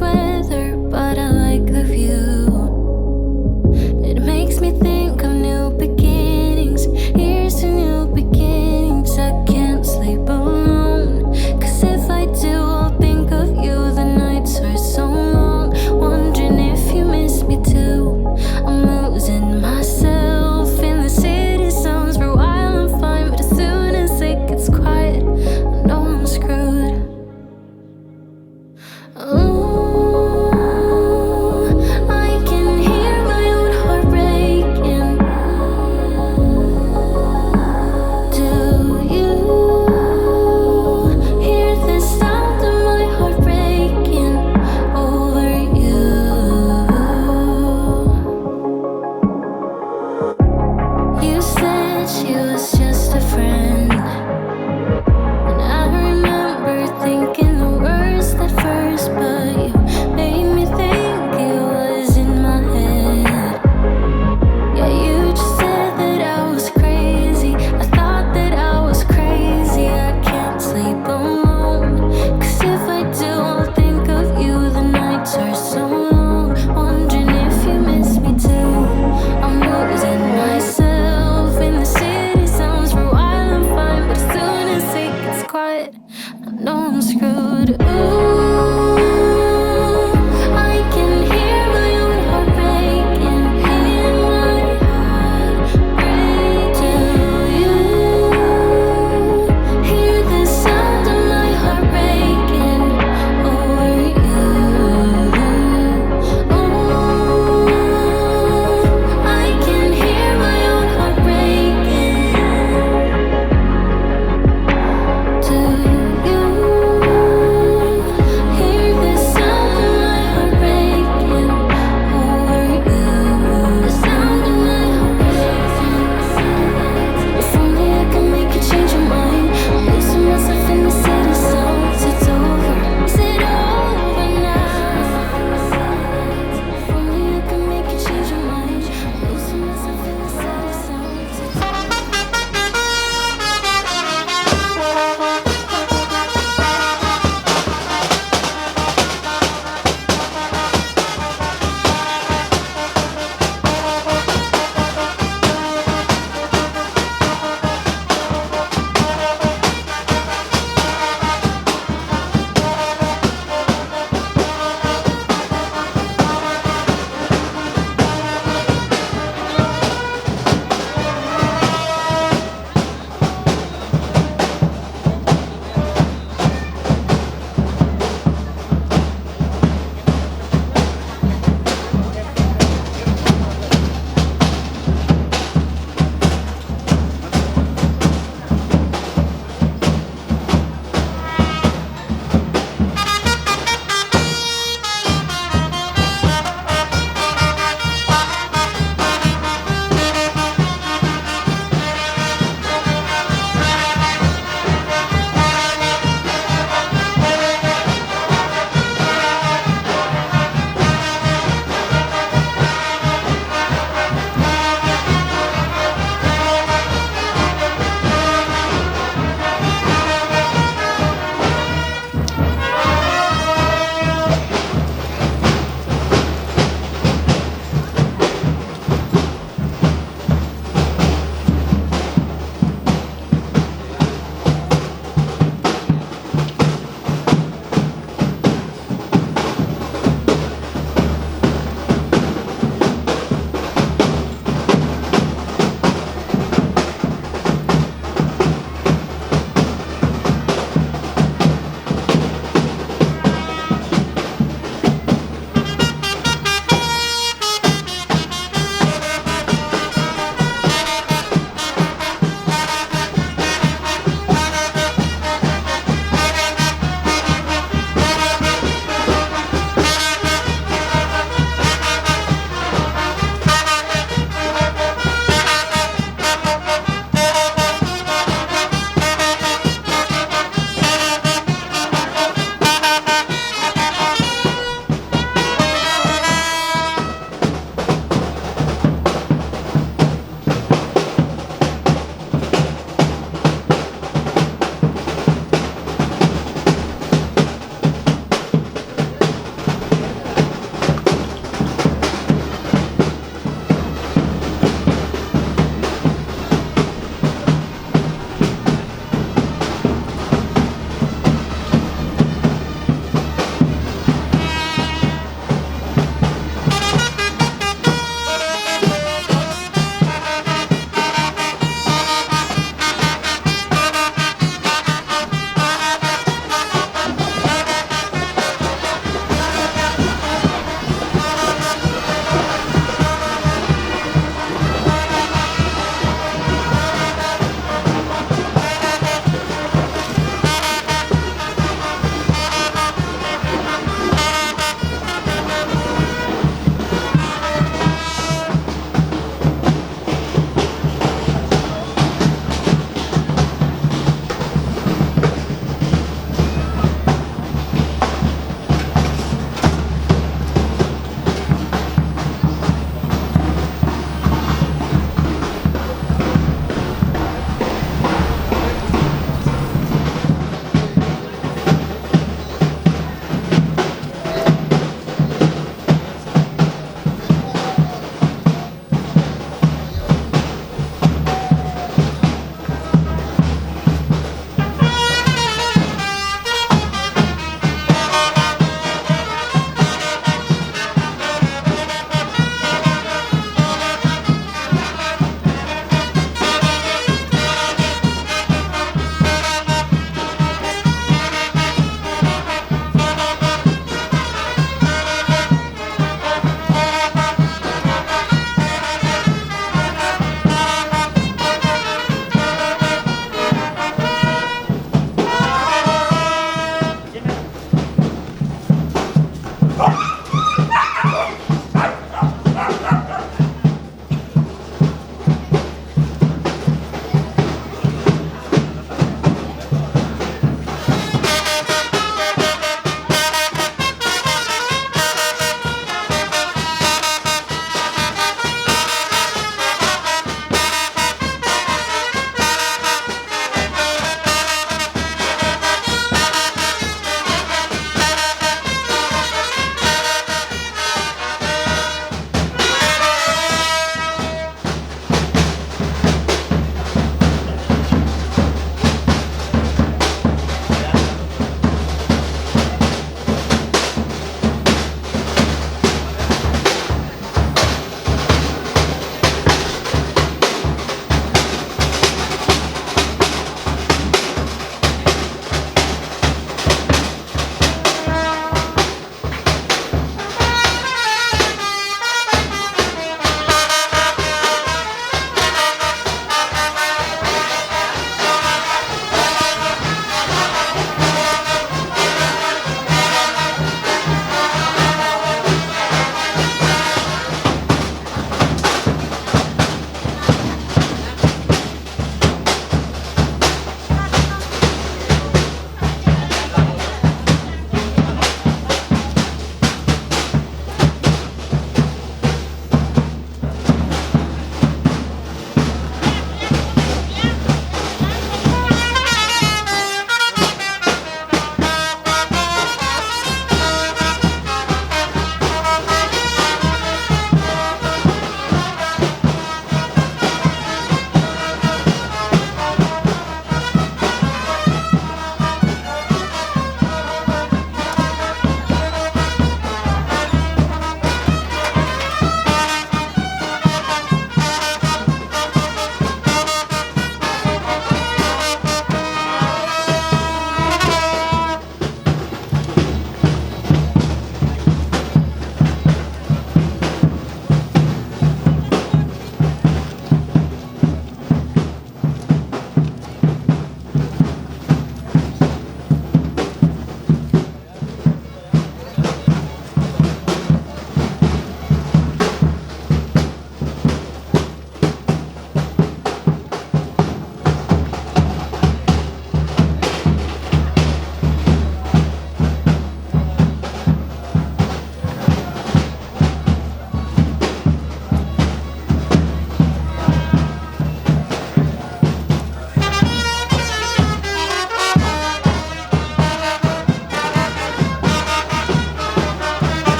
Weather, but I like the view. It makes me think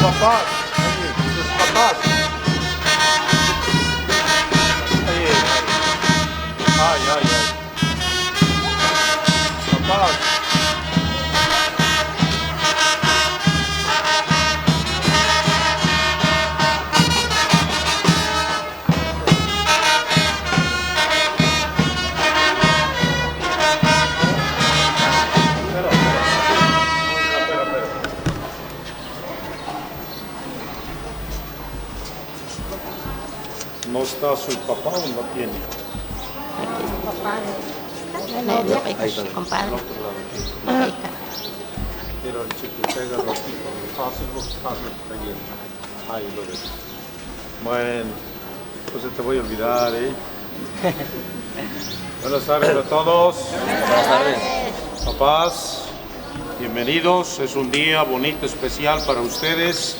papás, oye, tus papás. Oye, ay, ay, ay. Papás. ¿No está su papá o no tiene? Aquí su papá de la novia, compadre. Pero el chico pega los tipos, fácil, ahí lo ves. Bueno, pues te voy a olvidar, ¿eh? Buenas tardes a todos. Buenas tardes. Papás, bienvenidos. Es un día bonito, especial para ustedes.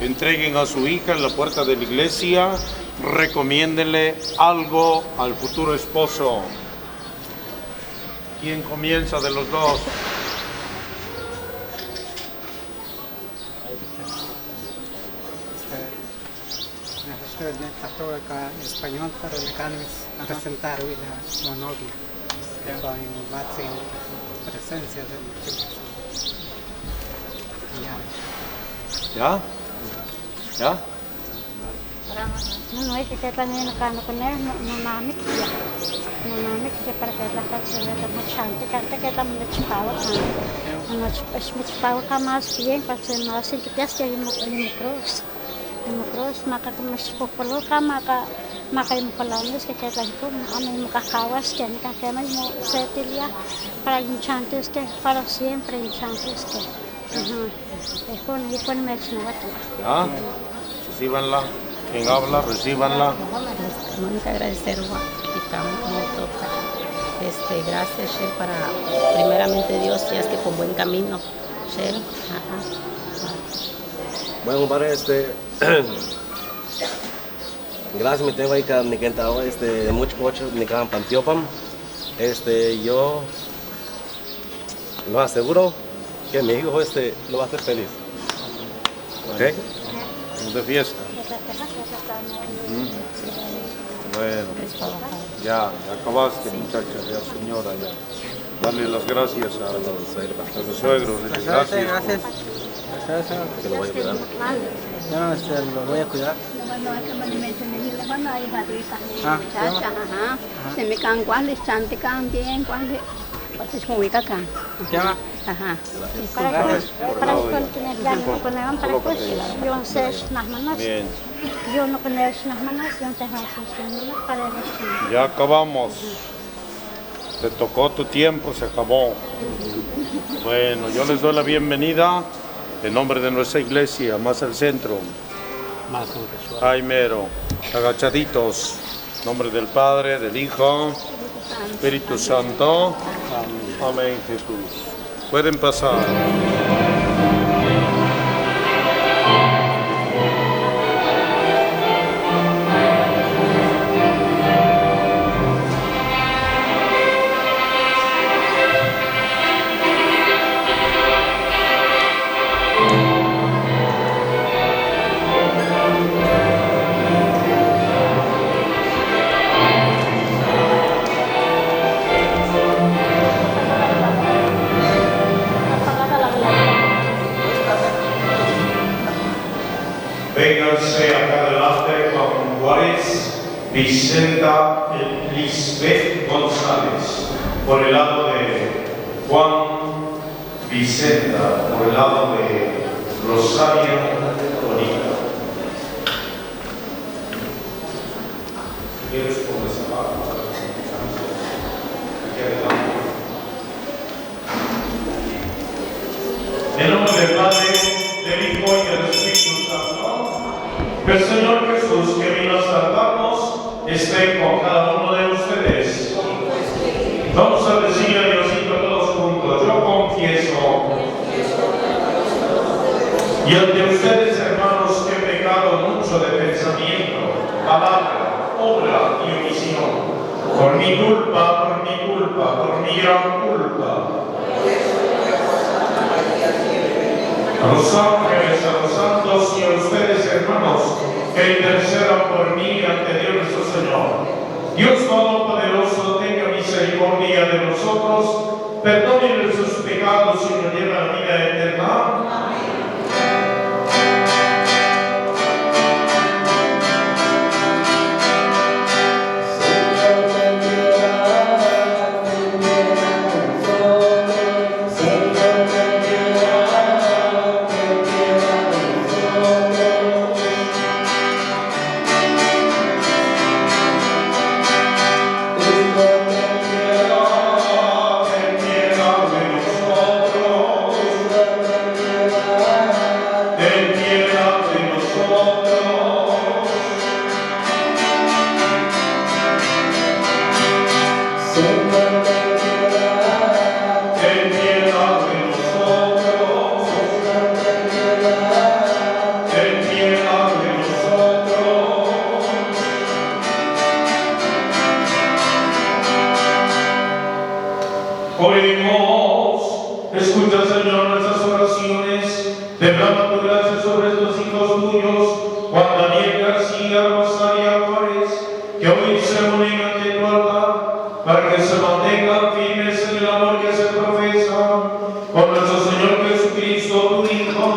Entreguen a su hija en la puerta de la iglesia. Recomiéndenle algo al futuro esposo. ¿Quién comienza de los dos? Necesito católica español para el presentar hoy la novia. Con en presencia de ¿Ya? ¿Ya? No es que también acá no poner no nami que para que la casa de muchante que también de chipao no es chipao más bien para ser más que te hace en cruz maka como popolo maka yung palanes que la como a mí me cacahuas que ni que me setilia para enchantes que para siempre enchantes que es con me ¿Ya? Recíbanla. Quien habla, recíbanla. Mónica, agradecer como toca. Gracias, Shell, para primeramente Dios, ya es que con buen camino. Shell, Bueno, compadre, gracias, me tengo ahí que me encantado, mucho, me quedan pantiopam. Yo lo aseguro que mi hijo lo va a hacer feliz. ¿Ok? De fiesta. Bueno, ya acabaste, muchacha, ya señora, ya. Dale las gracias a los suegros. Gracias. Que lo voy a cuidar. Yo lo voy a cuidar. Se me can cuál es chante can bien cuál es muy cacan. ¿Llama? Ajá. para poner para pues yo no sé las manos Bien, yo no poner las manos yo te hago para el ya acabamos. Te tocó tu tiempo, se acabó. Bueno, yo les doy la bienvenida en nombre de nuestra iglesia, más al centro. Jaimero, agachaditos. En nombre del Padre, del Hijo, Espíritu Santo. Amén, Jesús. Pueden pasar. Vénganse acá adelante con Juárez, Vicenta Lisbeth González, por el lado de Juan, Vicenta, por el lado de Rosaria, Bonita. Si quieres, ponles abajo para que se escuchamos. Aquí adelante. En nombre del Padre, del Hijo y del Espíritu Santo, que el Señor Jesús, que vino a salvarnos, esté con cada uno de ustedes. Vamos a decir a Diosito todos juntos: yo confieso. Y ante ustedes, hermanos, que he pecado mucho de pensamiento, palabra, obra y omisión. Por mi culpa, por mi gran culpa. a los ángeles, a los santos y a ustedes, hermanos, que intercedan por mí ante Dios nuestro Señor. Dios Todopoderoso, tenga misericordia de nosotros, perdone nuestros pecados y nos lleve a la vida eterna. Oremos, escucha, Señor, nuestras oraciones, derrama tu gracia sobre estos hijos tuyos, Juan Daniel García, Rosaria Flores, que hoy se unen ante tu altar, para que se mantengan firmes en el amor que se profesa, por nuestro Señor Jesucristo, tu Hijo,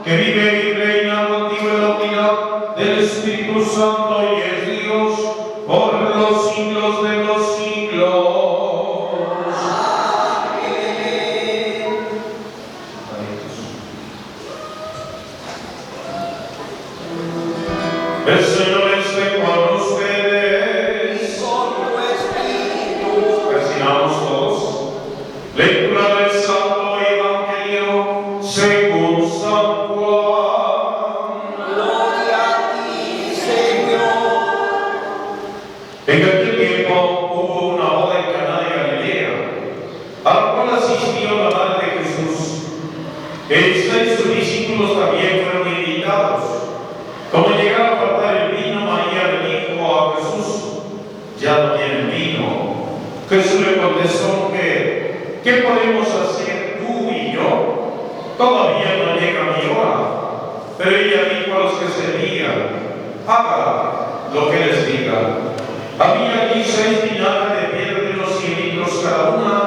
que vive y reina contigo en la unidad del Espíritu Santo y es Dios, por los siglos de los siglos. El Señor esté con ustedes. Con tu espíritu. Recibamos todos. Lectura del Santo Evangelio según San Juan. Gloria a ti, Señor. En aquel tiempo hubo una boda en Caná de Galilea, a la cual asistió la madre de Jesús. Esta y sus discípulos también fueron invitados. Como llegaba a faltar el vino, María le dijo a Jesús: ya no tienen vino. Jesús le contestó que, ¿qué podemos hacer tú y yo? Todavía no llega mi hora. Pero ella dijo a los que servían: hagan lo que les diga. Había allí 6 tinajas de piedra de unos 100 litros cada una,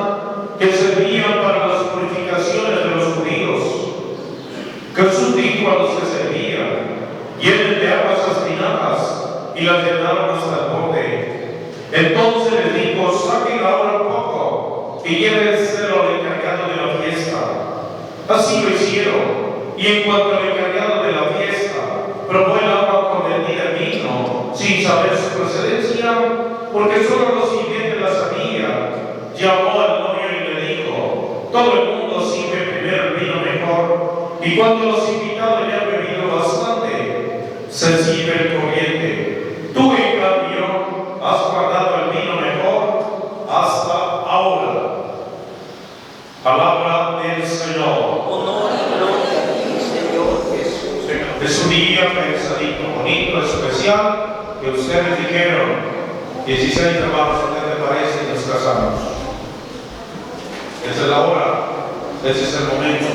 que servían para las purificaciones de los judíos. Jesús dijo a los que servían: llenen de agua esas tinajas, y las llenaron hasta el borde. Entonces les dijo: saquen ahora un poco y llévenselo al encargado de la fiesta. Así lo hicieron, y en cuanto al encargado de la fiesta probó el agua convertida en vino, sin saber su procedencia, porque solo los sirvientes la sabían, llamó al novio y le dijo: todo el mundo sirve primero el vino mejor, y cuando los invitados ya han bebido bastante, se sirve el corriente. Tú, en cambio, has guardado el vino mejor hasta ahora. Palabra del Señor. Honor y gloria a ti, Señor Jesús. Es un día pensadito, bonito, especial, que ustedes dijeron: 16 de marzo, ¿qué te parece? Y nos casamos. Esa es la hora, ese es el momento.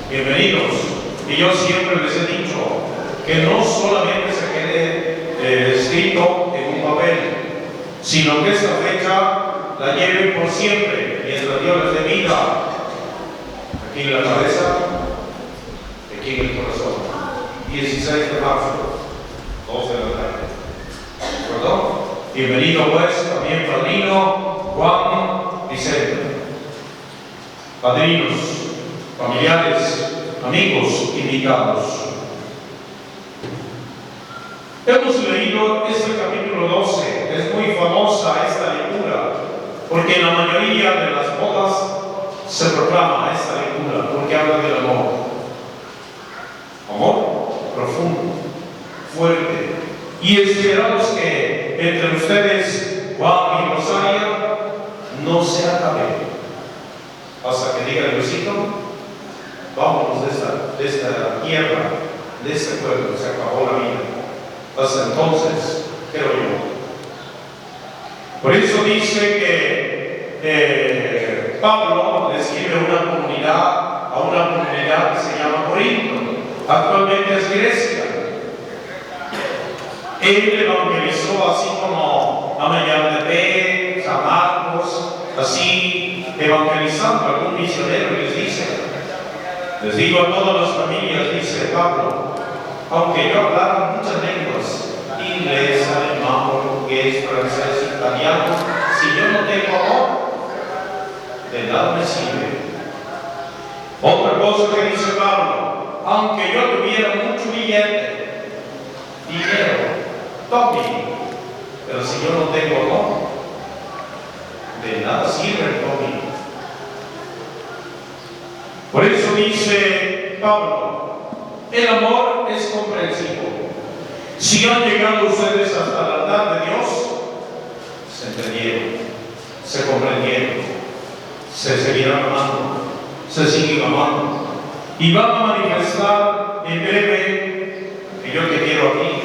Bienvenidos. Y yo siempre les he dicho que no solamente se quede escrito en un papel, sino que esta fecha la lleven por siempre, mientras Dios les dé vida, aquí en la cabeza, aquí en el corazón. 16 de marzo, 12 de la tarde. ¿De acuerdo? Bienvenido pues también padrino Juan Vicente. Padrinos, familiares, amigos, invitados. Hemos leído este capítulo 12, es muy famosa esta lectura, porque en la mayoría de las bodas se proclama esta lectura, porque habla del amor. Amor profundo, fuerte. Y esperamos que entre ustedes, Juan y Rosaria, no se acabe. Hasta que diga Diosito: vámonos de esta tierra, de este pueblo, se acabó la vida. Hasta entonces, creo yo. Por eso dice que Pablo describe una comunidad a una comunidad que se llama Corinto, actualmente es Grecia. Él evangelizó así como a Mediante, San Marcos, así evangelizando a algún misionero y les dice, les digo a todas las familias, dice Pablo, aunque yo hablara muchas lenguas, inglés, alemán, portugués, francés, italiano, si yo no tengo amor, de nada me sirve. Otra cosa que dice Pablo, aunque yo tuviera mucho billete, dinero, pero si yo no tengo amor, de nada sirve el tommy. Por eso dice Pablo, el amor es comprensivo. Si han llegado ustedes hasta el altar de Dios, se entendieron, se comprendieron, se seguirán amando, se siguen amando, y van a manifestar en breve que yo te quiero aquí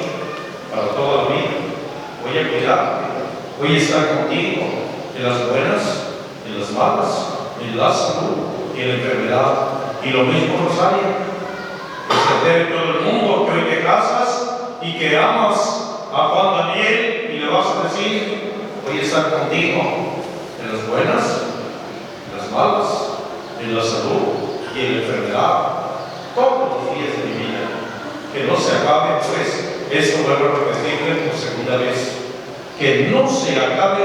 para toda la vida. Voy a cuidarte, voy a estar contigo en las buenas, en las malas, en la salud y en la enfermedad. Y lo mismo, Rosaria, extender todo el mundo que hoy te casas y que amas a Juan Daniel y le vas a decir, voy a estar contigo en las buenas, en las malas, en la salud y en la enfermedad, todos los días de mi vida. Que no se acabe, pues, esto vuelvo a repetirle por segunda vez, que no se acabe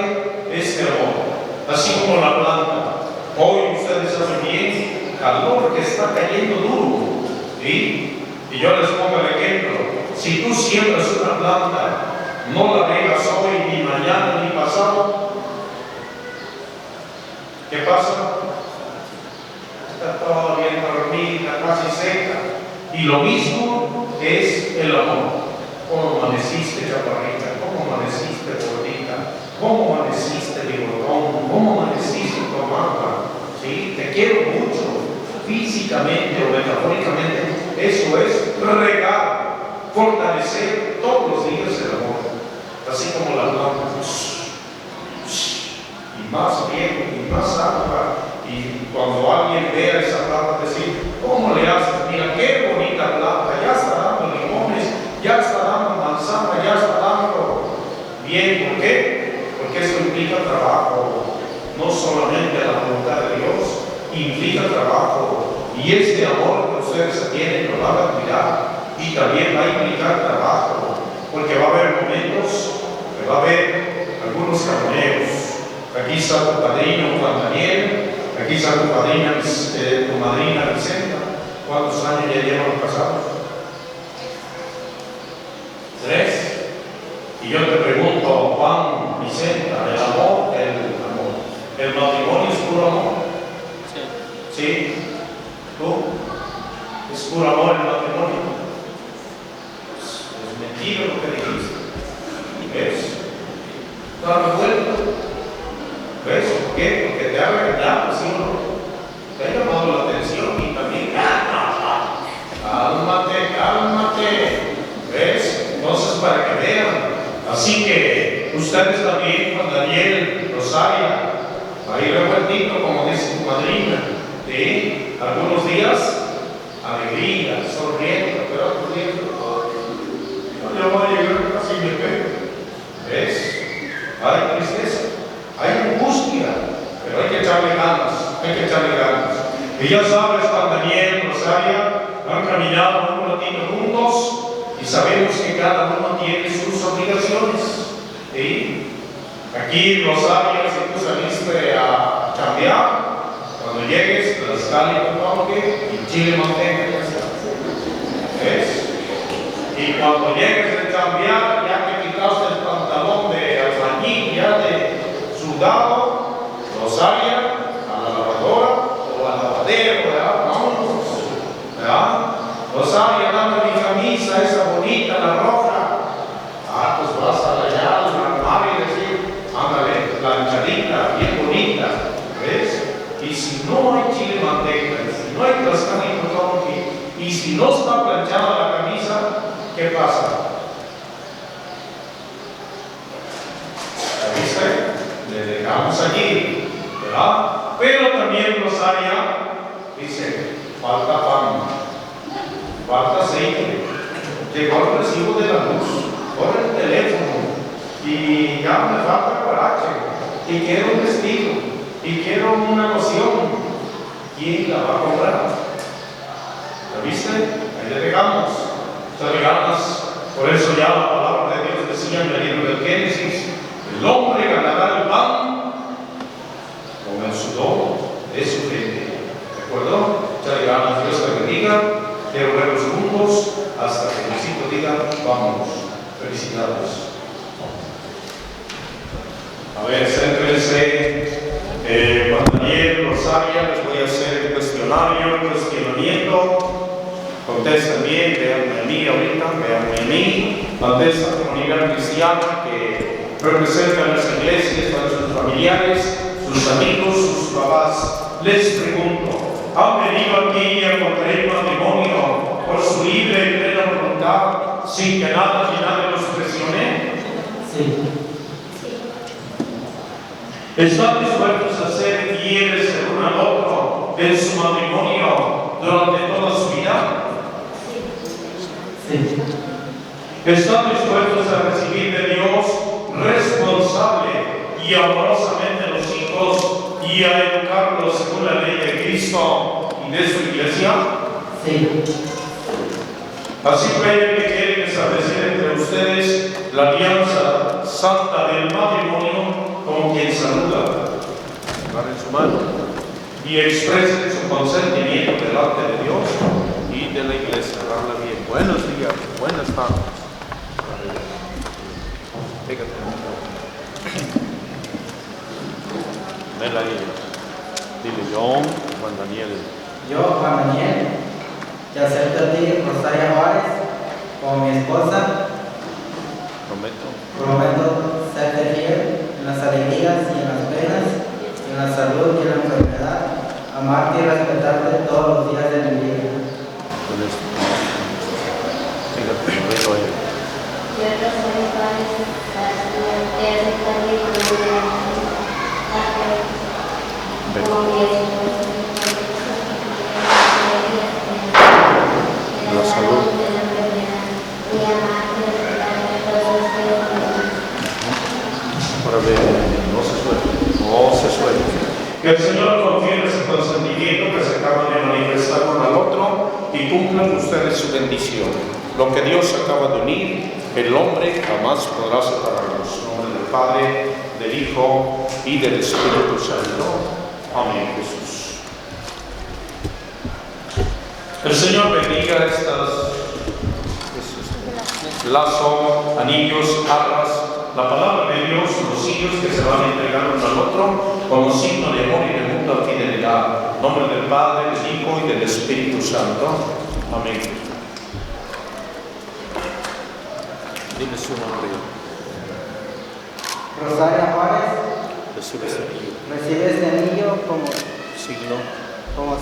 este amor, así como la planta. Hoy ustedes saben bien, calor que está cayendo duro, ¿sí? Y yo les pongo el ejemplo, si tú siembras una planta, no la regas hoy, ni mañana, ni pasado, ¿qué pasa? Está todavía dormida, casi seca. Y lo mismo es el amor. ¿Cómo amaneciste, chaparrita? ¿Cómo amaneciste, gordita? ¿Cómo amaneciste, bigotón? ¿Cómo amaneciste, tomada? ¿Sí? Te quiero mucho, físicamente o metafóricamente. Eso es regar, fortalecer todos los días el amor. Así como la planta. Y más viejo, y más agua. Y cuando alguien vea esa planta, decir, ¿cómo le haces? Mira, qué bonita planta, ya está dando limones, ya está dando manzana, ya está dando bien. ¿Por qué? Porque eso implica trabajo, no solamente la voluntad de Dios, implica trabajo. Y este amor que ustedes se tienen lo van a cuidar y también va a implicar trabajo, porque va a haber momentos que va a haber algunos camoneos. Aquí está tu padrino Juan Daniel, aquí está tu madrina Vicenta. ¿Cuántos años ya llevan casados? 3. Y yo te pregunto, Juan, Vicenta, ¿el matrimonio es puro amor? Sí. ¿Sí? ¿Tú? ¿Es puro amor el matrimonio? Es mentira lo que dijiste. ¿Ves? ¿Estás revuelto? ¿Ves? ¿Por qué? Porque te ha regañado, ¿sí o no? Te ha llamado la atención y también cálmate. ¿Ves? Entonces, para que vean. Así que ustedes también, Juan Daniel, Rosaria, ahí revueltito, como dice tu madrina, ¿sí? Algunos días, alegría, sonriendo, pero otros días, no le voy a llegar casi me pego. ¿Ves? Hay tristeza, hay angustia, pero hay que echarle ganas, Y ya sabes, Juan Daniel, Rosaria, han caminado un ratito juntos y sabemos que cada uno tiene sus obligaciones. ¿Sí? Aquí, Rosaria, si tú saliste a cambiar, cuando llegues, Tlaxcala y Cotoque, y chile manteca, ya está. ¿Ves? Y cuando llegues a cambiar, ya que quitaste el pantalón de albañil, ya de sudado, Rosaria, a la lavadora o al lavadero, ¿verdad? Vámonos, ¿verdad? Rosaria, dame mi camisa, esa bonita, la roja. Pues vas allá al armario y decir, ándale, planchadita, bien bonita, ¿ves? Y si no hay chile manteca, si no hay Tlaxcala y si no está planchada la camisa, ¿qué pasa? ¿Viste? Le dejamos allí, ¿verdad? Pero también Rosaria dice, falta pan, falta aceite, llegó el recibo de la luz, por el teléfono, y ya me falta coraje, y quiero un vestido, y quiero una loción. ¿Quién la va a comprar? ¿Lo viste? Ahí le pegamos. Muchas ganas. Por eso ya la palabra de Dios decía en el libro del Génesis: el hombre ganará el pan con el sudor de su frente. ¿De acuerdo? Muchas ganas. Dios te bendiga. Quiero verlos juntos hasta que Diosito diga: vámonos. Felicidades. A ver, céntrense. Juan, Rosaria, les voy a hacer el cuestionario, el cuestionamiento. Contesten bien, véanme a mí ahorita, véanme a mí. Contesta comunidad cristiana que representa a las iglesias, a sus familiares, sus amigos, sus papás. Les pregunto: ¿han venido aquí a contraer matrimonio por su libre y plena voluntad, sin que nada ni nadie los presione? Sí. ¿Están dispuestos a ser fieles el uno al otro en su matrimonio durante toda su vida? Sí. ¿Están dispuestos a recibir de Dios responsable y amorosamente a los hijos y a educarlos según la ley de Cristo y de su iglesia? Sí. Así creen que quieren establecer entre ustedes la alianza santa del matrimonio, como quien saluda, agarren su mano y expresen su consentimiento delante de Dios y de la iglesia. Agarra bien. Buenos días, buenas tardes. Fíjate. Vela ahí. Dile: yo, Juan Daniel. Yo, Juan Daniel, te acepto a ti, Rosaria Juárez, como mi esposa. Prometo serte fiel en las alegrías y en las penas, en la salud y en la enfermedad, amarte y respetarte todos los días de mi vida. Con esto. Fíjate, velo ahí. Yo, Rosaria Juárez, te acepto a ti como mi esposa. La salud. Ahora ve, no se suelte. Que el Señor confíe ese consentimiento que se acaban de manifestar uno al otro y cumplan ustedes su bendición. Lo que Dios acaba de unir, el hombre jamás podrá separarlos. En nombre del Padre, del Hijo y del Espíritu Santo. Amén, Jesús. El Señor bendiga estos lazos, anillos, arras, la palabra de Dios, los hijos que se van a entregar uno al otro como signo de amor y de mutua fidelidad. En nombre del Padre, del Hijo y del Espíritu Santo. Amén. Dile su nombre. Rosaria Juárez, Recibe este anillo. recibe este anillo como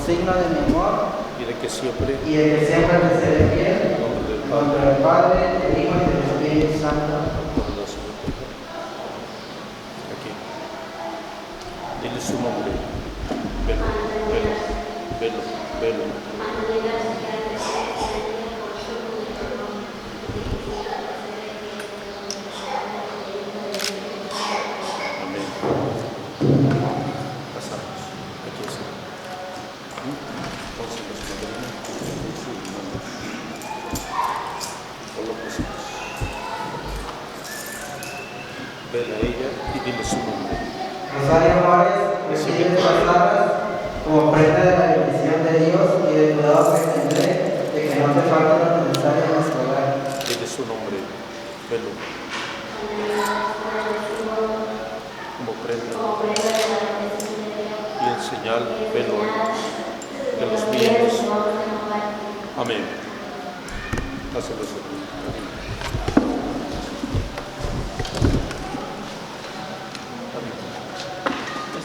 signo de mi amor Y de que siempre, y de que siempre te seré fiel. en nombre del En Padre, nombre del Padre, del Hijo y del Espíritu Santo. aquí. Dile su nombre. Velo, velo, velo, velo. Amén. Pasamos. Aquí está. Entonces los madrinos, su nombre. O lo pusimos. Vela a ella y dile su nombre. Rosaria Juárez, recibe estas arras como prenda de la bendición de Dios y del cuidado que tendré de que no te falte lo necesario en nuestro hogar. Dile su nombre. Velo. Como prenda. Y en señal, velo de los bienes. Amén. Hácelo así.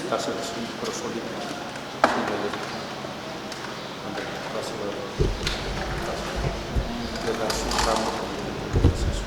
Hácelo así, pero solito. Sí, velo. Amén. Hácelo. Le das un ramo con eso.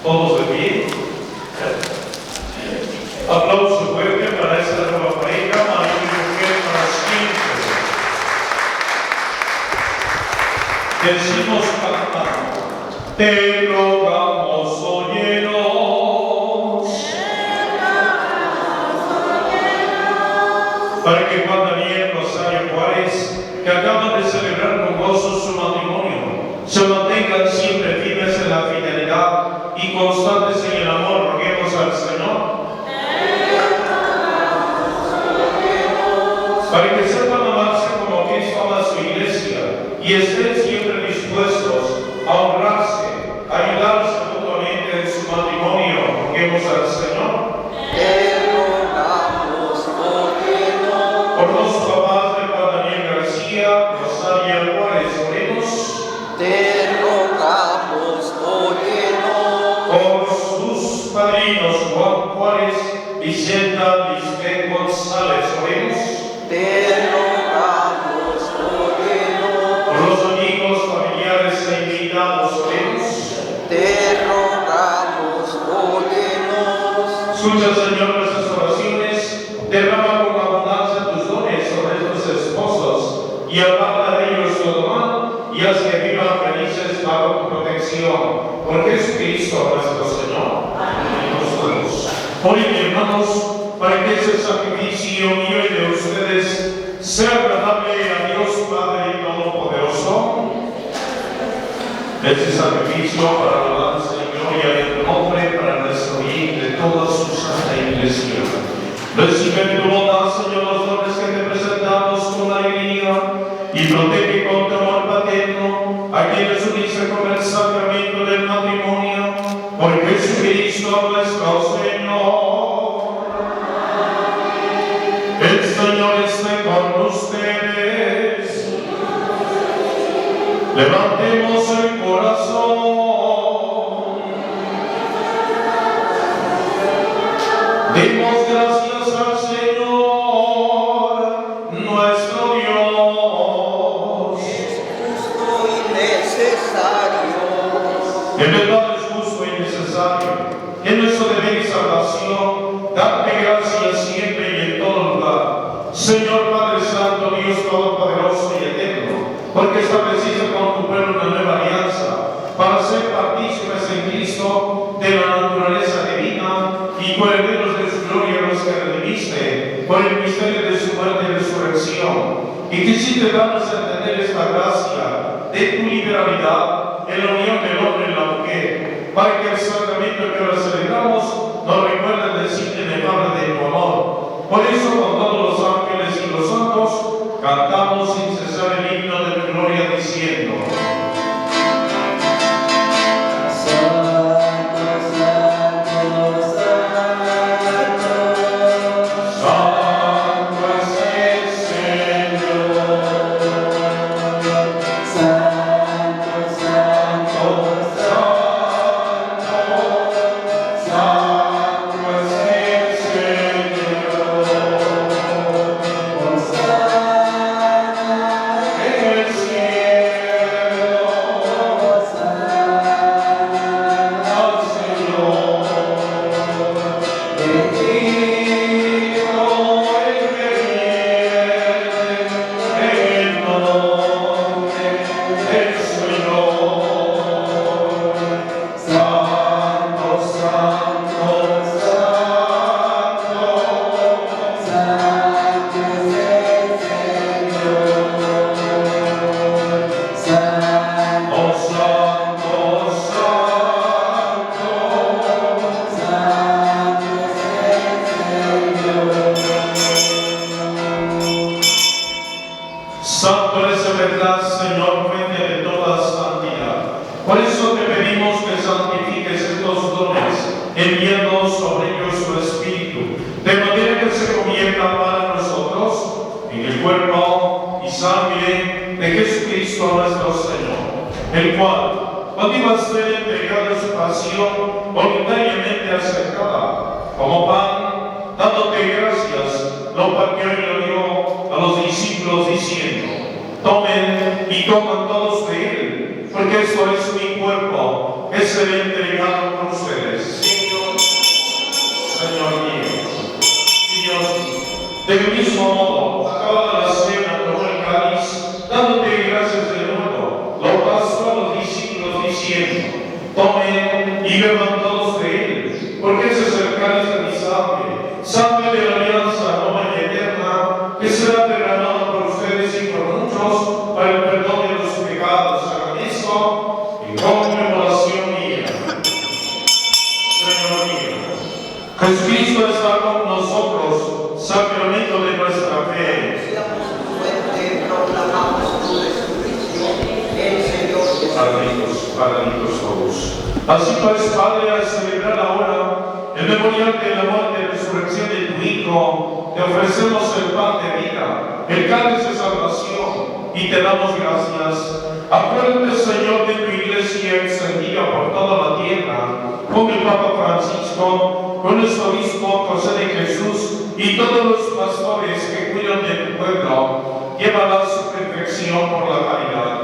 Todos de pie. Aplauso fuerte para esta nueva pareja, marido y mujer para siempre. Decimos cantando, te rogamos, óyenos, para que Juan, Daniel, Rosaria, Juárez, que acaban de celebrar con gozo su matrimonio, se mantengan siempre firmes en la fidelidad y constantes en el amor. Roguemos al Señor. Para que sepan amarse como Cristo ama a su iglesia y estén siempre dispuestos a honrarse, a ayudarse mutuamente en su matrimonio. Roguemos al Señor. Por los papás de Juan Daniel García, Rosaria Juárez, oremos. Te rogamos, óyenos. Por sus padrinos Juan Juárez, Vicenta Lisbeth González, oremos. Te rogamos, óyenos. Por los amigos, familiares e invitados, oremos. Te rogamos, óyenos. Escucha, Señor, nuestras oraciones, derrama con abundancia tus dones sobre estos esposos y aparta de ellos todo mal y haz que vivan felices bajo tu protección. Por Jesucristo nuestro Señor. Amén. Nosotros. Oren, hermanos, para que ese sacrificio mío y de ustedes sea agradable a Dios Padre Todopoderoso. Este sacrificio para alabanza y gloria del nombre para nuestro bien de toda su santa iglesia. Recibe en tu bondad, Señor, los dones que te presentamos con alegría y protege con tu amor paterno a quienes uniste con el sacramento del matrimonio. Por Jesucristo nuestro Señor. El Señor esté con ustedes. Levantemos el corazón. Demos gracias al Señor, nuestro Dios. Es justo y necesario. En verdad es justo y necesario. En nuestro deber y salvación, darte gracias siempre y en todo lugar. Señor Padre Santo, Dios Todopoderoso y Eterno, porque estableciste con tu pueblo una nueva alianza para ser partícipes en Cristo de la naturaleza divina y coherederos de su gloria los que redimiste por el misterio de su muerte y resurrección. Y quisiste darnos a entender esta gracia de tu liberalidad en la unión del hombre y la mujer, para que el sacramento que ahora celebramos nos recuerde el designio inefable de tu amor. Por eso, con todos los ángeles y los santos, cantamos sin cesar el himno de tu gloria diciendo: Santo eres en verdad, Señor, fuente de toda santidad. Por eso te pedimos que santifiques estos dones, enviando sobre ellos tu Espíritu, de manera que se conviertan para nosotros en el cuerpo y sangre de Jesucristo nuestro Señor, el cual, cuando iba a ser entregado a su pasión voluntariamente aceptada, como pan, dándote gracias, lo partió y lo dio a los discípulos diciendo: tomen y coman todos de él, porque esto es mi cuerpo, que que seré entregado por ustedes. Señor mío, y Dios mío, del mismo modo, acabada la cena, tomó el cáliz, dándote gracias de nuevo, lo pasó a los discípulos diciendo: tomen y beban todos de él, porque ese es el cáliz de mi sangre de la alianza nueva y eterna, que será derramado por ustedes y por muchos para el perdón de los pecados. Hagan esto en conmemoración mía. Señor mío, Jesucristo está con nosotros, sacramento de nuestra fe. Paraditos todos. Así pues, Padre, al celebrar ahora el memorial de la muerte y resurrección de tu Hijo, te ofrecemos el pan de vida, el cáliz de salvación, y te damos gracias. Acuérdate, Señor, de tu iglesia extendida por toda la tierra, con el Papa Francisco, con nuestro obispo José de Jesús y todos los pastores que cuidan de tu pueblo. Llévala a su perfección por la caridad.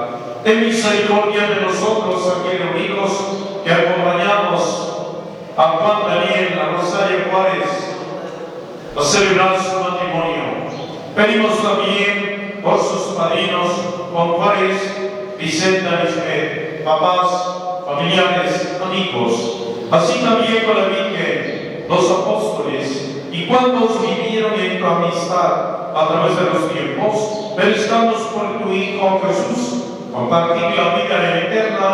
Ten misericordia de nosotros aquí reunidos, que acompañamos a Juan, Daniel, a Rosaria, Juárez, a celebrar su matrimonio. Pedimos también por sus padrinos, Juan Juárez, Vicente, Lisbeth, papás, familiares, amigos, así también con la Virgen, los apóstoles y cuantos vivieron en tu amistad a través de los tiempos. Pedimos por tu Hijo Jesús, compartir la vida eterna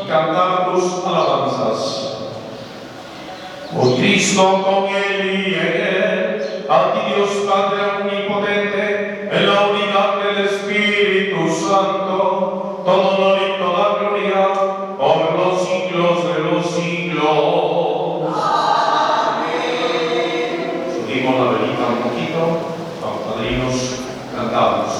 y cantar tus alabanzas. Oh Cristo, con Él y en Él, a ti Dios Padre omnipotente, en la unidad del Espíritu Santo, todo honor y toda gloria, por los siglos de los siglos. Amén. Subimos la velita un poquito, los padrinos cantamos.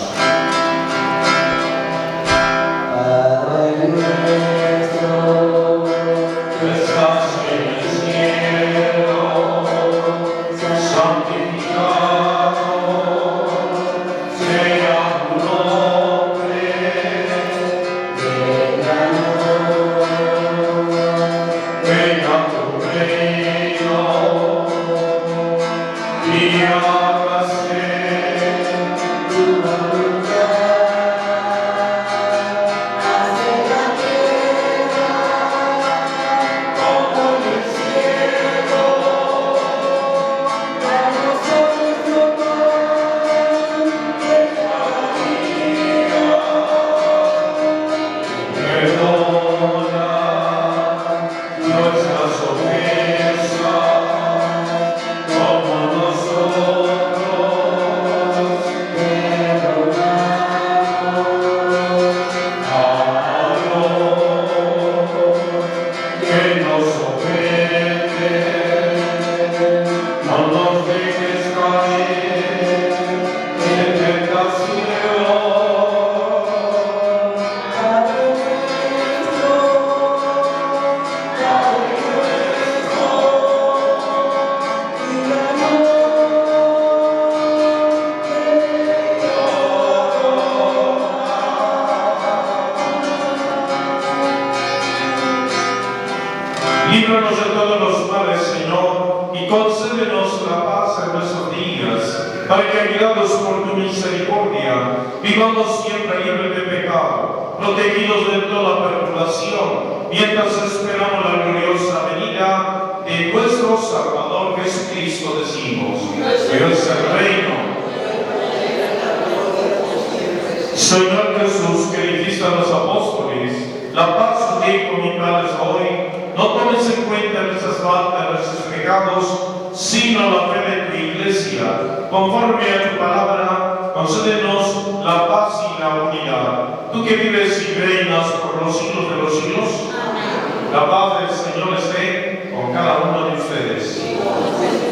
Líbranos de todos los males, Señor, y concédenos la paz en nuestros días, para que, guiados por tu misericordia, vivamos siempre libres de pecado, protegidos de toda perturbación, mientras esperamos la gloriosa venida de nuestro Salvador Jesucristo. Decimos: Tuyo es el reino. Señor Jesús, que dijiste a los apóstoles: la paz os dejo, mi paz os doy. No tomes en cuenta nuestras faltas, nuestros pecados, sino la fe de tu iglesia. Conforme a tu palabra, concédenos la paz y la unidad. Tú que vives y reinas por los siglos de los siglos. La paz del Señor esté con cada uno de ustedes.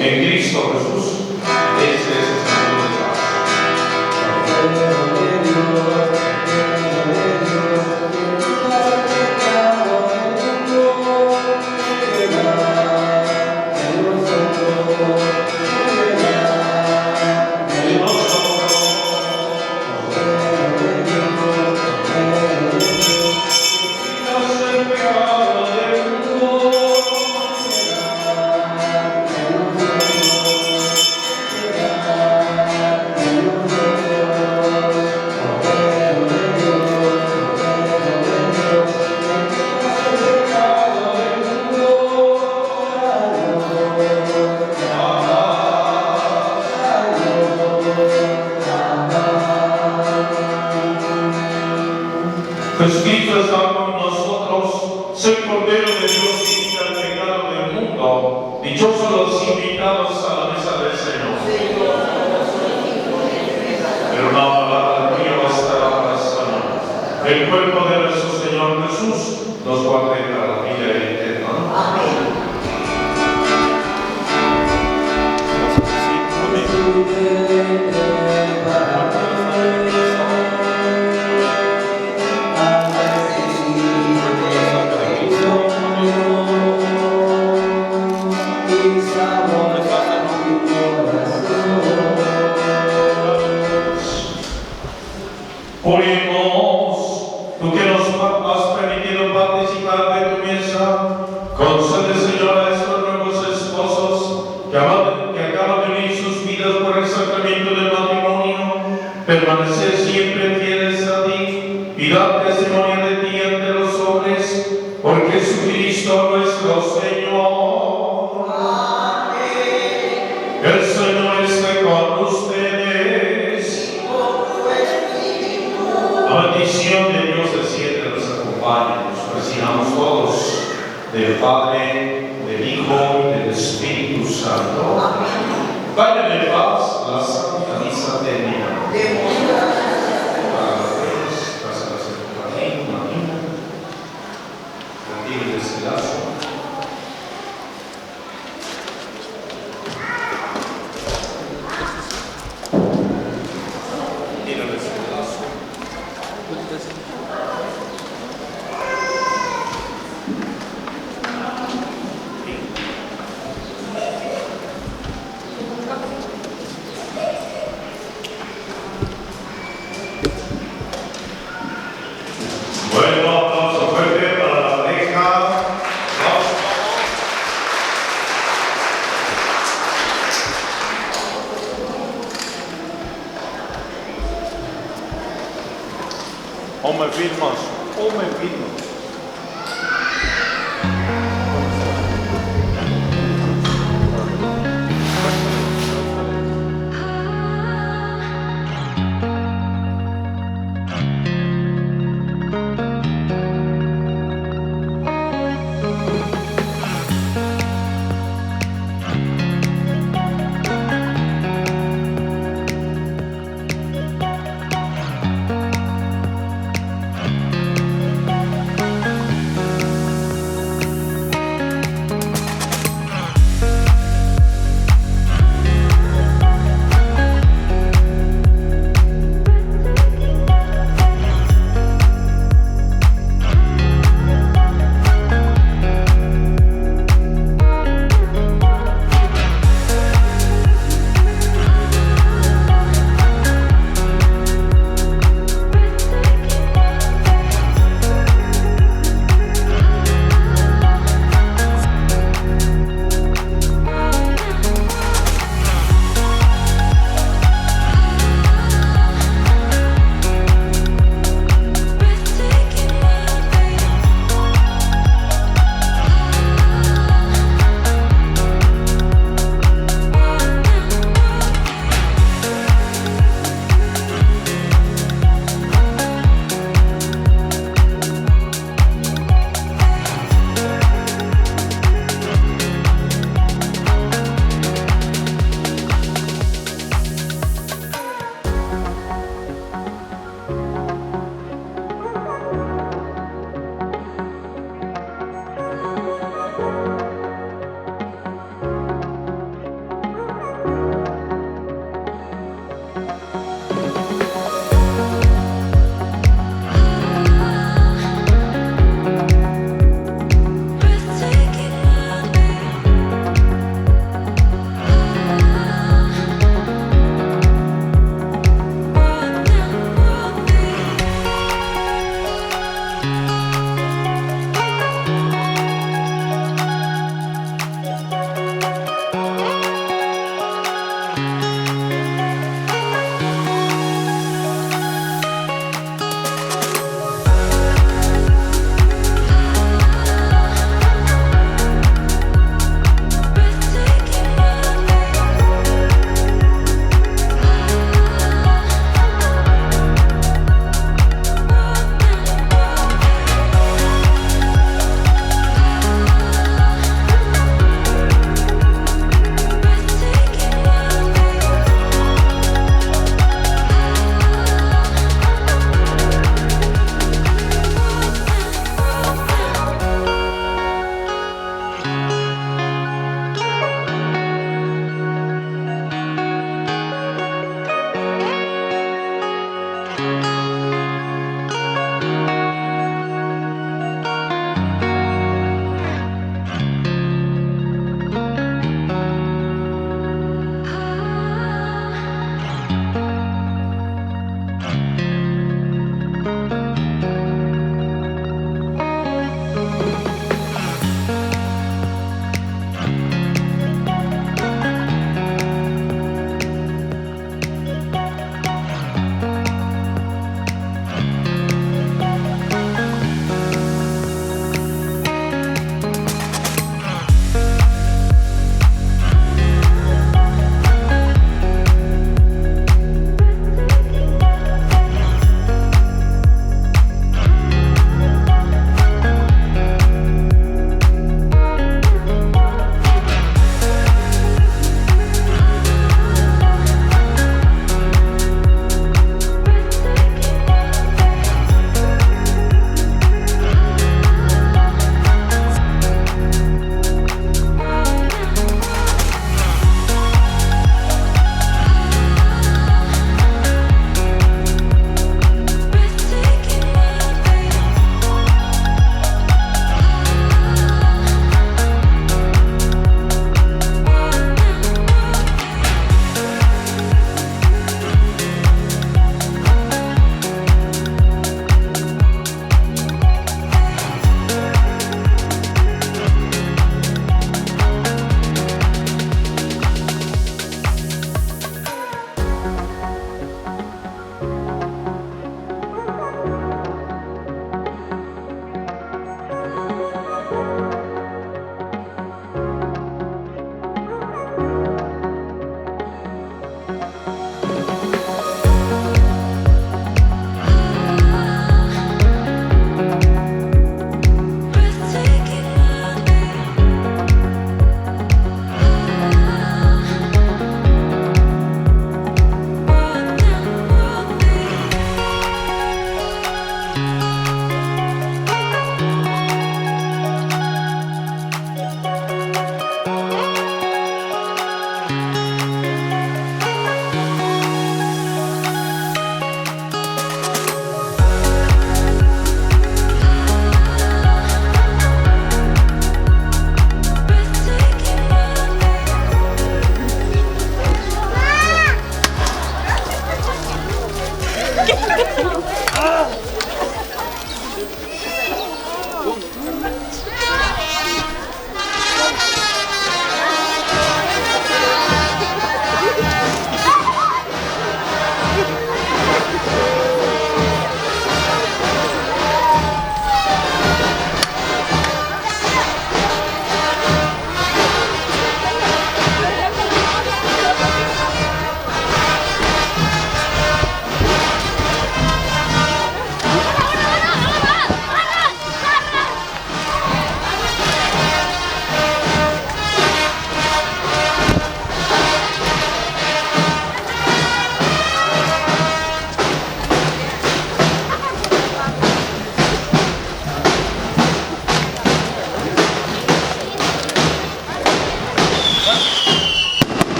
En Cristo Jesús, ese es el saludo de paz. El pecado del Cristo. Dichosos los invitados a la mesa del Señor. Pero una palabra tuya bastará para sanar. El cuerpo de nuestro Señor Jesús nos guarde para la vida eterna. Amén. Oremos, tú que nos has permitido participar de tu mesa, concede, Señor, a estos nuevos esposos que acaban de unir sus vidas por el sacramento del matrimonio, permanecer siempre fieles a ti y dar testimonio de ti ante los hombres, por Jesucristo nuestro Señor. Amén. El Señor esté con ustedes. La bendición de Dios del cielo nos acompañe. Nos recibamos todos del Padre, del Hijo y del Espíritu Santo. Vayan en paz, la Santa Misa termina. Para Dios, gracias por la vida, retire ese lazo. Retire ese lazo. Bueno, aplauso fuerte para la pareja. O me firmas, o me firmas.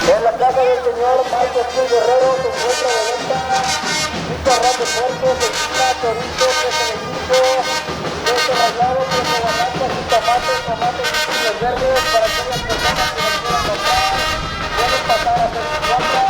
En la casa del señor Marzo Guerrero se encuentra de venta un carrón de puerco, cecina, chorizo, queso de guiso, queso rallado, queso guanaco, tomate, y chiles verdes para aquellas personas que les quieran comprar. Pueden pasar a hacer su compra.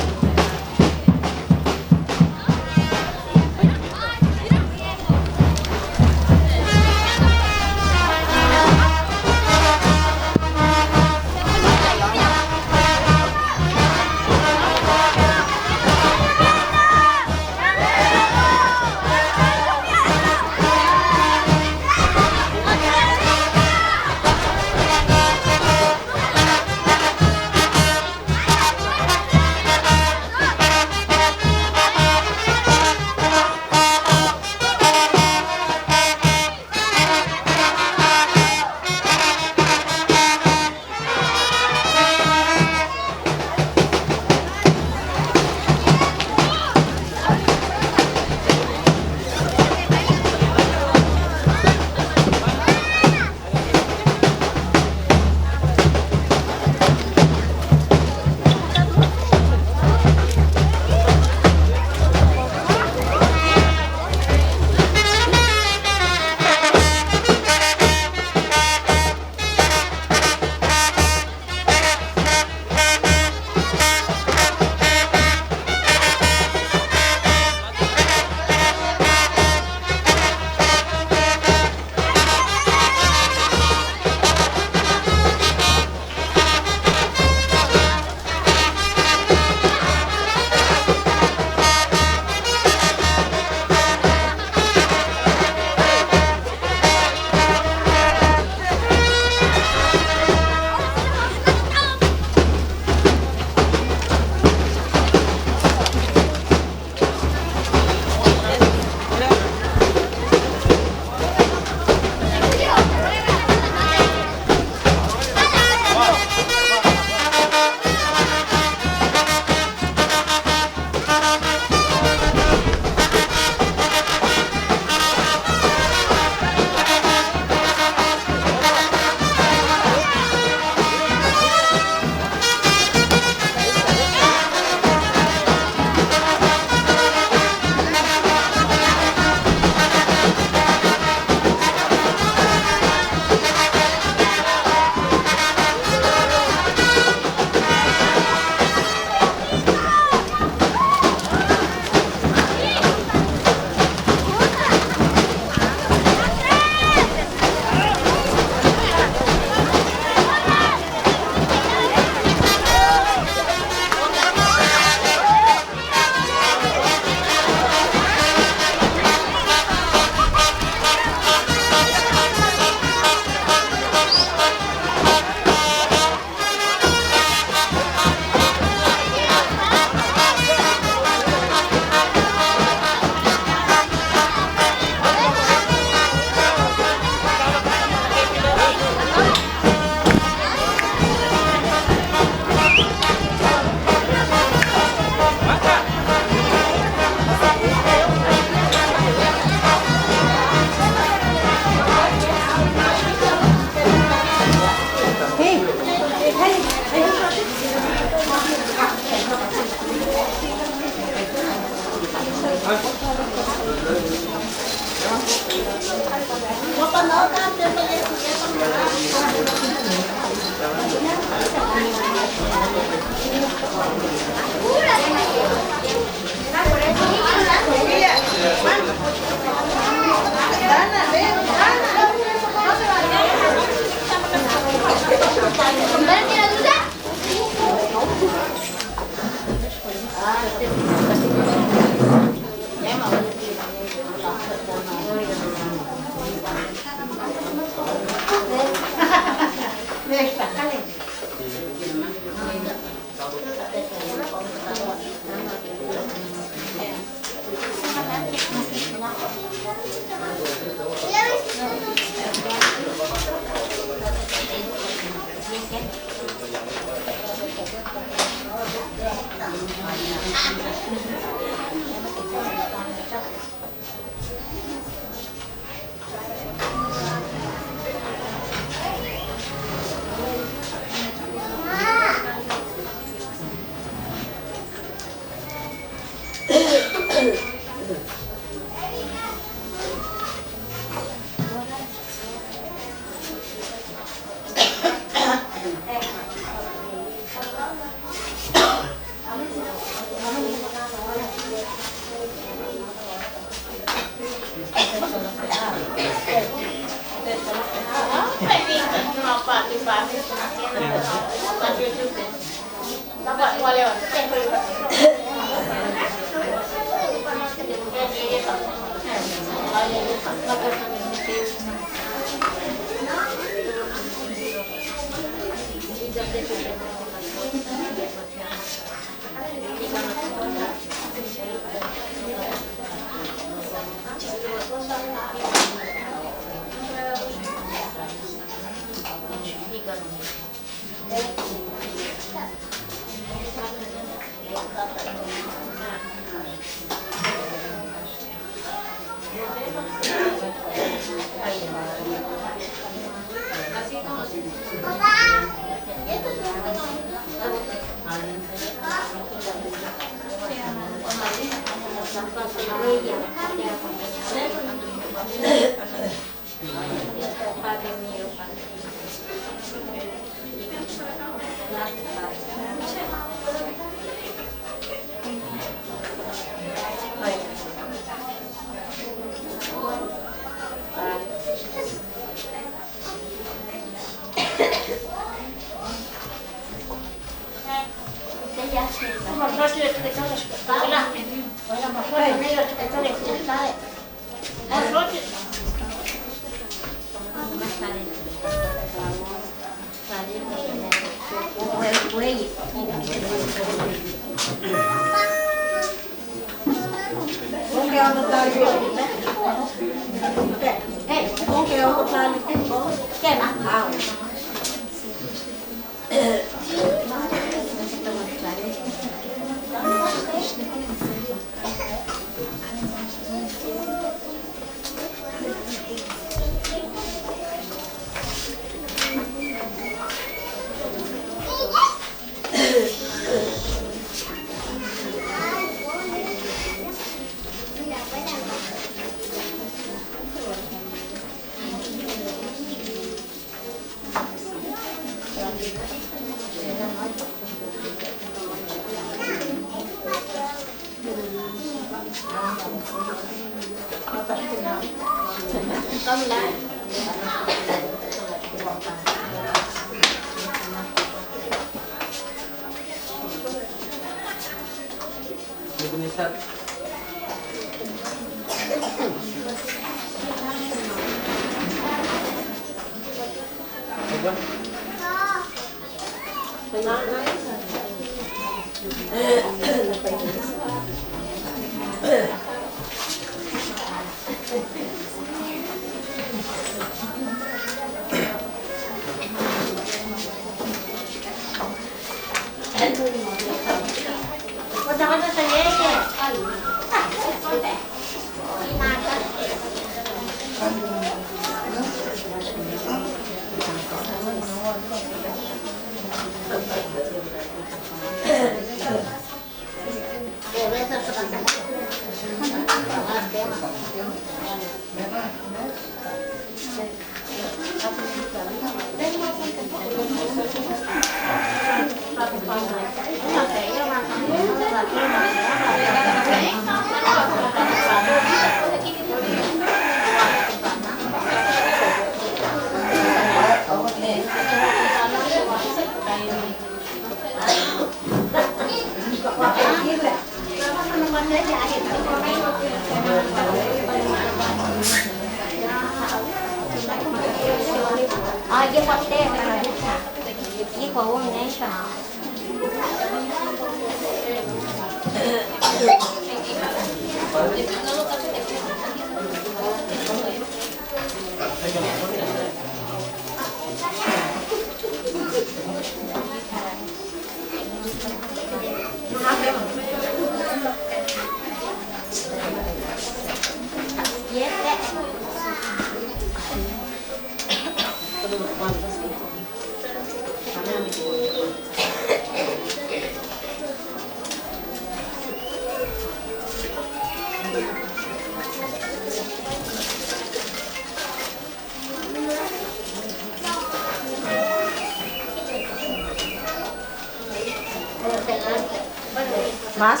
¿Más?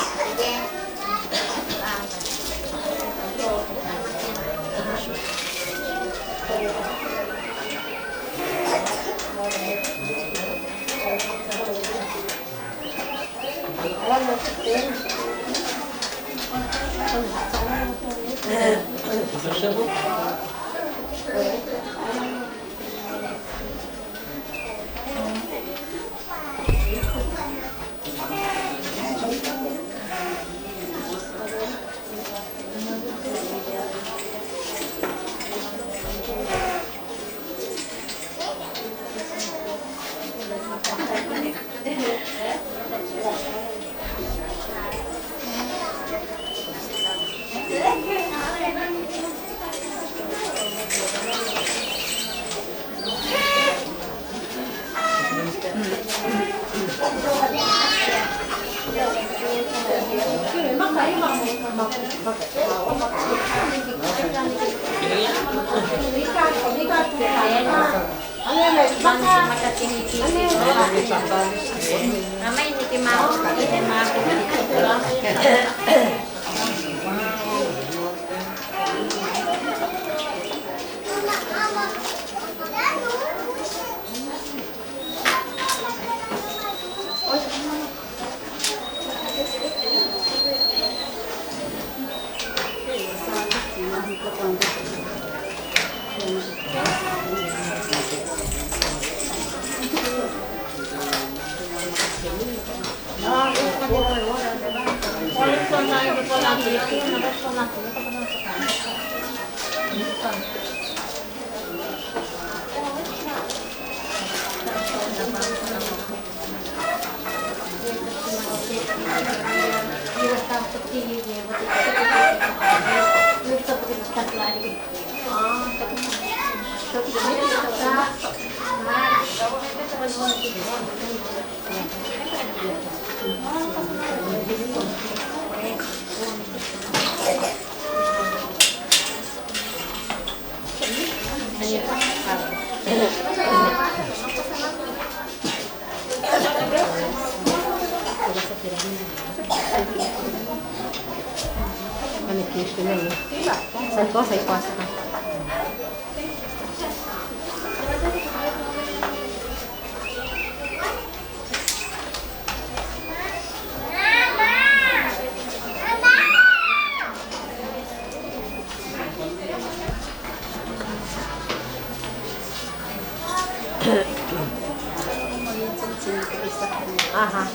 Ajá.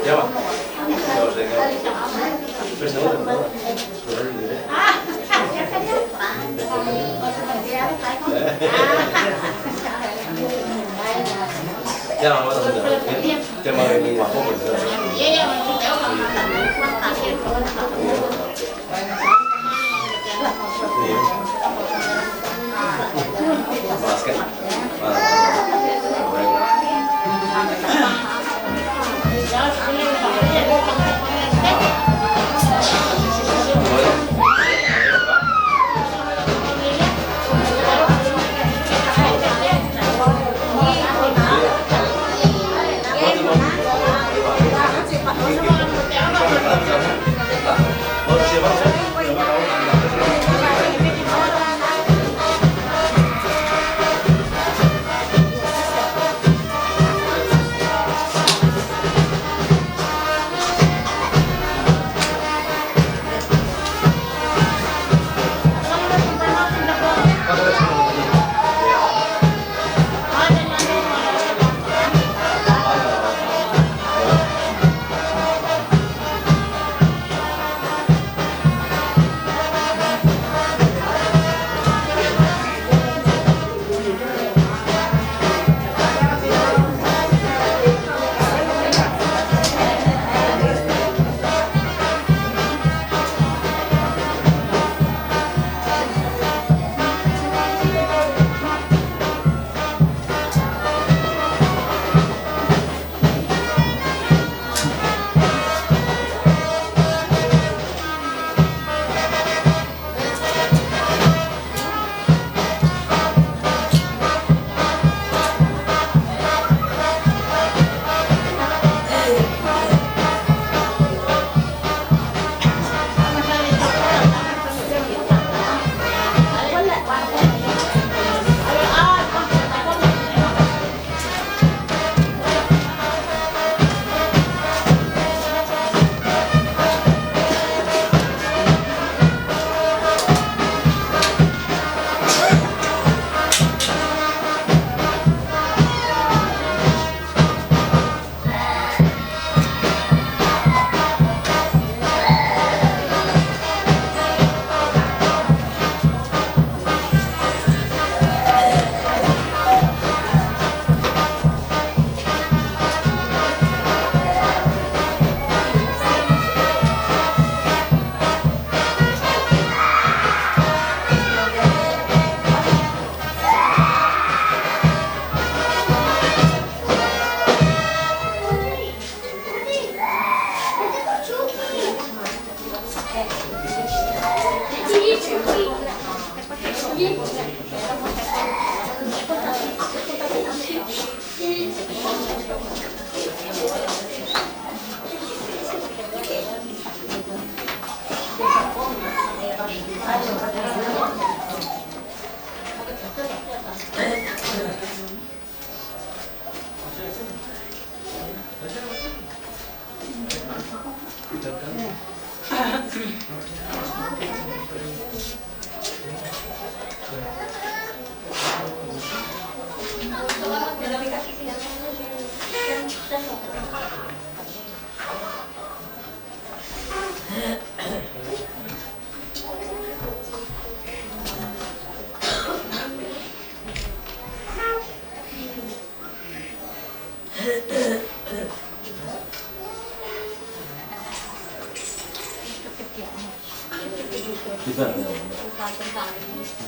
Ya va. Ya, vamos a hacer el tema de mi bajo. Más que.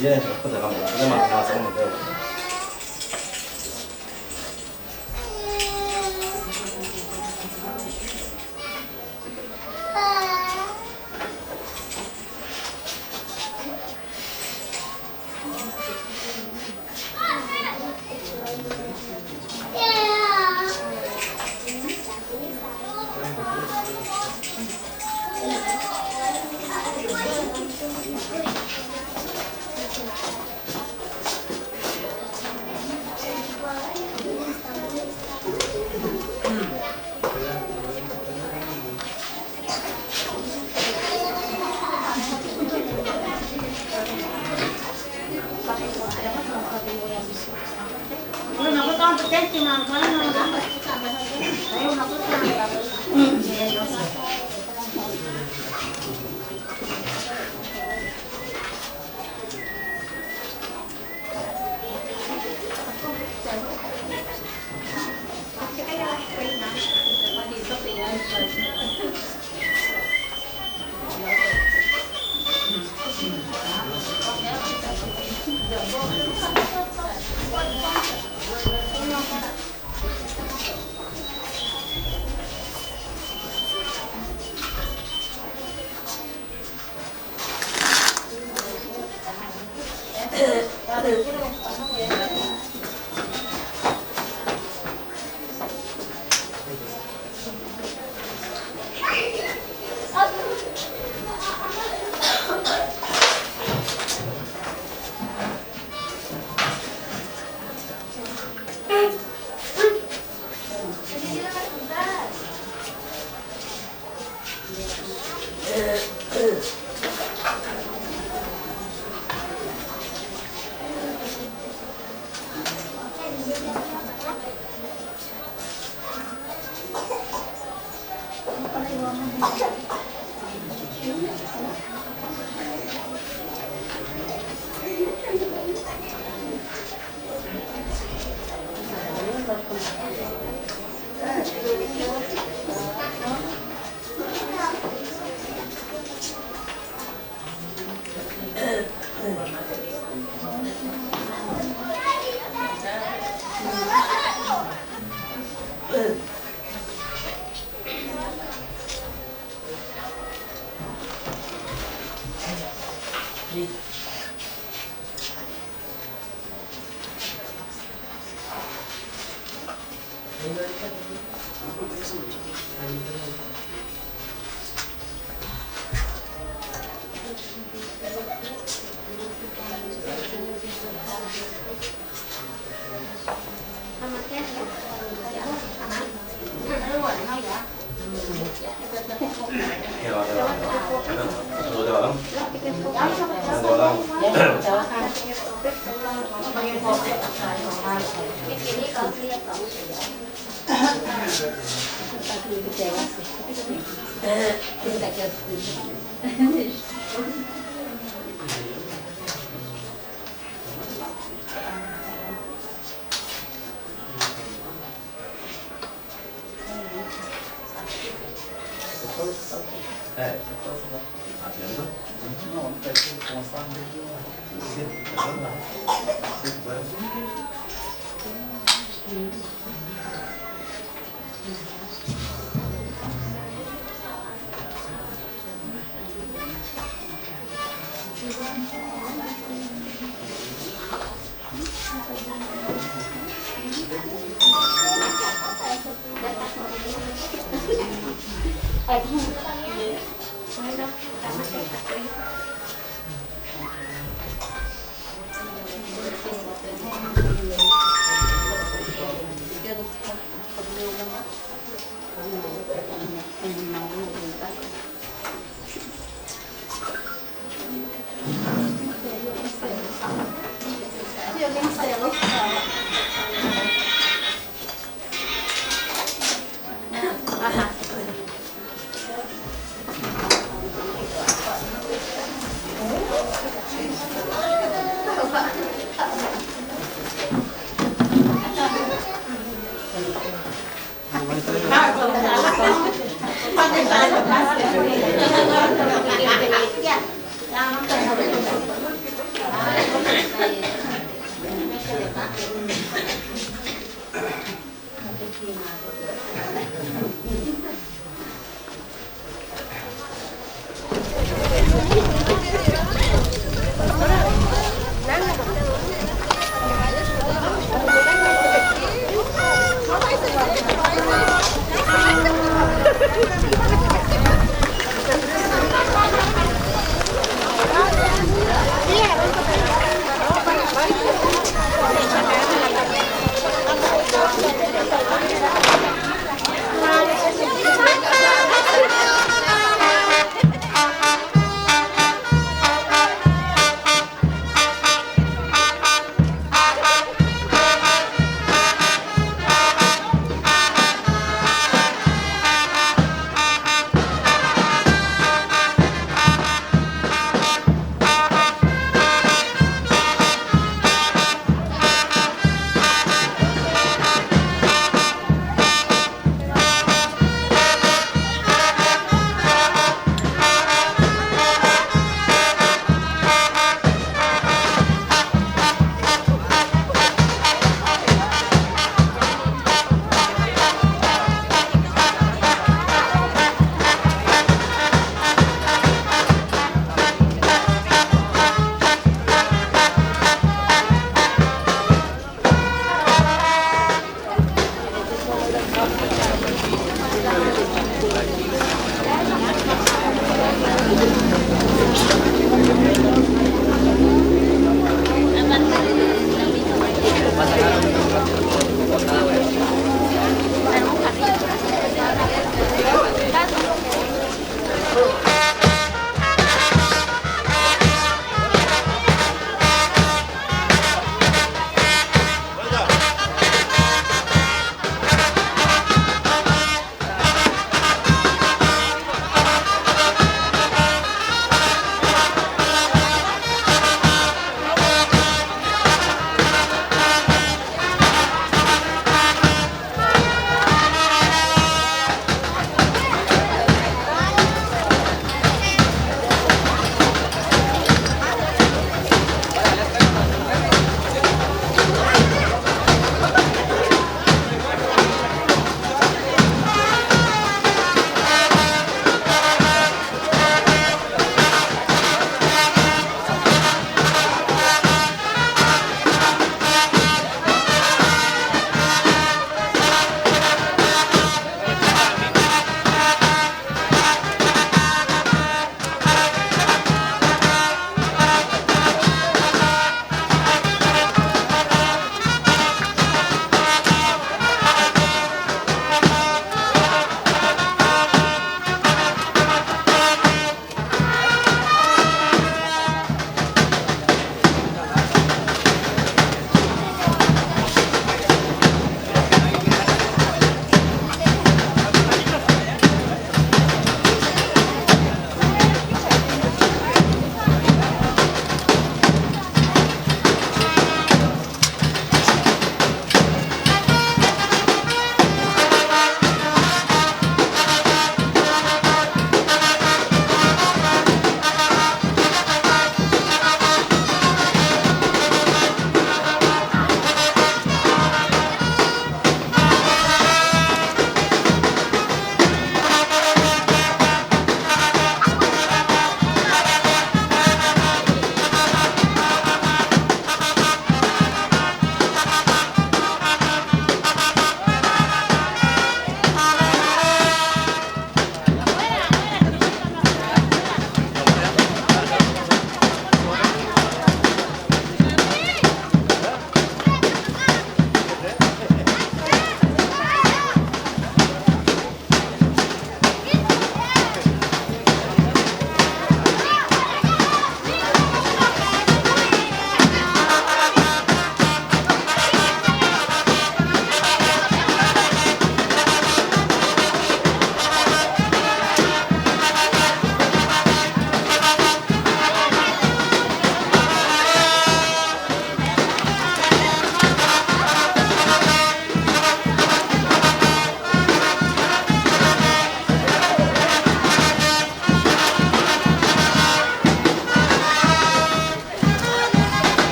Yes, put it on.